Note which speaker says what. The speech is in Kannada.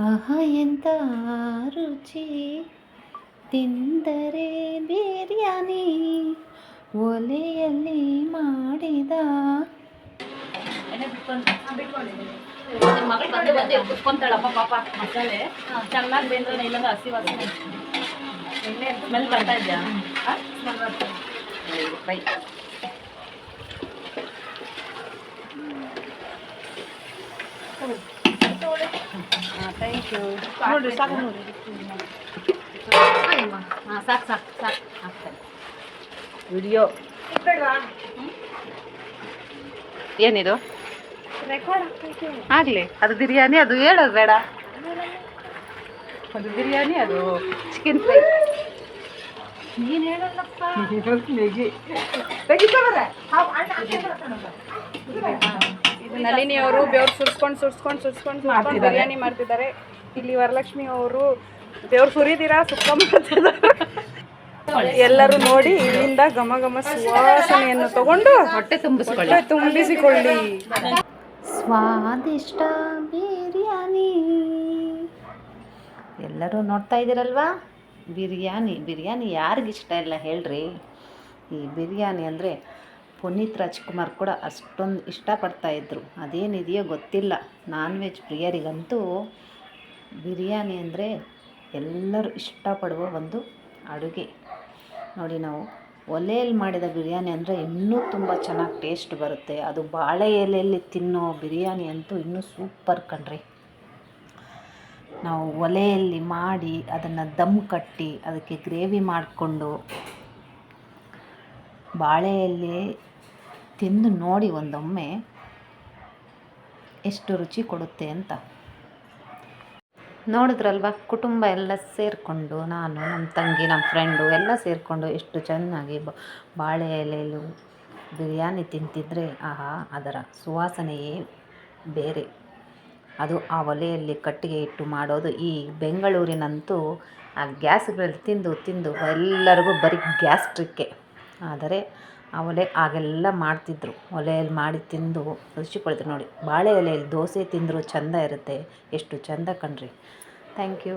Speaker 1: ಆಹಾ ಎಂತ ರುಚಿ ತಿಂದರೆ ಬಿರಿಯಾನಿ ಒಲೆಯಲ್ಲಿ ಮಾಡಿದ
Speaker 2: ಕುತ್ಕೊಂತಾಳಪ್ಪ ಪಾಪ ಮಸಾಲೆ ಚೆನ್ನಾಗಿ ಬೇಂದ್ರೆ ಇಲ್ಲಂದ್ರೆ ಹಸಿ ವಾಸನೆ ಸ್ಮೆಲ್ ಬರ್ತಾ ಇದೆಯಾ? Fry thank you. ನೋಡಿರಿ ಸಾಕು ನೋಡಿ. ಹಾಂ ಸಾಕು ಸಾಕು ಸಾಕು ಆಗ್ತದೆ ವಿಡಿಯೋ ಏನಿದು ಆಗಲಿ. ಅದು ಬಿರಿಯಾನಿ, ಅದು ಹೇಳೋದು ಬೇಡ. ಅದು ಬಿರಿಯಾನಿ, ಅದು ಚಿಕನ್ ಫ್ರೈ. ನೀನು ಹೇಳಲ್ಲಪ್ಪ.
Speaker 3: ಇದು ನಳಿನಿ ಅವರು ಬೆವ್ರು ಸುರ್ಸ್ಕೊಂಡು ಬಿರಿಯಾನಿ ಮಾಡ್ತಿದ್ದಾರೆ. ಇಲ್ಲಿ ವರಲಕ್ಷ್ಮಿ ಅವರು ಬೆವ್ರು ಸುರಿದಿರಾ ಸುಕ್ಕ ಮಾಡ್ತಿದ್ದಾರೆ. ಎಲ್ಲರೂ ನೋಡಿ ಇಲ್ಲಿಂದ ಘಮ ಘಮ ಸುವಾಸನೆಯನ್ನು ತಗೊಂಡು
Speaker 2: ಹೊಟ್ಟೆ ತುಂಬಿಸಿಕೊಳ್ಳಿ.
Speaker 1: ಸ್ವಾದಿಷ್ಟ ಬಿರಿಯಾನಿ. ಎಲ್ಲರೂ ನೋಡ್ತಾ ಇದ್ದೀರಲ್ವಾ? ಬಿರಿಯಾನಿ ಯಾರಿಗಿಷ್ಟ ಇಲ್ಲ ಹೇಳ್ರಿ? ಈ ಬಿರಿಯಾನಿ ಅಂದರೆ ಪುನೀತ್ ರಾಜ್ಕುಮಾರ್ ಕೂಡ ಅಷ್ಟೊಂದು ಇಷ್ಟಪಡ್ತಾಯಿದ್ರು. ಅದೇನಿದೆಯೋ ಗೊತ್ತಿಲ್ಲ, ನಾನ್ ವೆಜ್ ಪ್ರಿಯರಿಗಂತೂ ಬಿರಿಯಾನಿ ಅಂದರೆ ಎಲ್ಲರೂ ಇಷ್ಟಪಡುವ ಒಂದು ಅಡುಗೆ. ನೋಡಿ, ನಾವು ಒಲೆಯಲ್ಲಿ ಮಾಡಿದ ಬಿರಿಯಾನಿ ಅಂದರೆ ಇನ್ನೂ ತುಂಬ ಚೆನ್ನಾಗಿ ಟೇಸ್ಟ್ ಬರುತ್ತೆ. ಅದು ಬಾಳೆ ಎಲೆಯಲ್ಲಿ ತಿನ್ನೋ ಬಿರಿಯಾನಿ ಅಂತೂ ಇನ್ನೂ ಸೂಪರ್ ಕಣ್ರಿ. ನಾವು ಒಲೆಯಲ್ಲಿ ಮಾಡಿ ಅದನ್ನು ದಮ್ ಕಟ್ಟಿ ಅದಕ್ಕೆ ಗ್ರೇವಿ ಮಾಡಿಕೊಂಡು ಬಾಳೆ ಎಲೆ ತಿಂದು ನೋಡಿ ಒಂದೊಮ್ಮೆ ಎಷ್ಟು ರುಚಿ ಕೊಡುತ್ತೆ ಅಂತ. ನೋಡಿದ್ರಲ್ವ, ಕುಟುಂಬ ಎಲ್ಲ ಸೇರಿಕೊಂಡು, ನಾನು, ನಮ್ಮ ತಂಗಿ, ನಮ್ಮ ಫ್ರೆಂಡು ಎಲ್ಲ ಸೇರಿಕೊಂಡು ಎಷ್ಟು ಚೆನ್ನಾಗಿ ಬಾಳೆ ಎಲೆಯಲ್ಲೂ ಬಿರಿಯಾನಿ ತಿಂತಿದ್ರೆ ಆಹಾ, ಅದರ ಸುವಾಸನೆಯೇ ಬೇರೆ. ಅದು ಆ ಒಲೆಯಲ್ಲಿ ಕಟ್ಟಿಗೆ ಇಟ್ಟು ಮಾಡೋದು. ಈ ಬೆಂಗಳೂರಿನಂತೂ ಆ ಗ್ಯಾಸ್ಗಳಲ್ಲಿ ತಿಂದು ಎಲ್ಲರಿಗೂ ಬರೀ ಗ್ಯಾಸ್ಟ್ರಿಕ್ಕೆ. ಆದರೆ ಆ ಒಲೆ ಆಗೆಲ್ಲ ಮಾಡ್ತಿದ್ರು, ಒಲೆಯಲ್ಲಿ ಮಾಡಿ ತಿಂದು ರುಚಿ ಪಡ್ತಿದ್ರು. ನೋಡಿ, ಬಾಳೆ ಎಲೆಯಲ್ಲಿ ದೋಸೆ ತಿಂದರೂ ಚೆಂದ ಇರುತ್ತೆ. ಎಷ್ಟು ಚೆಂದ ಕಣ್ರಿ. Thank you.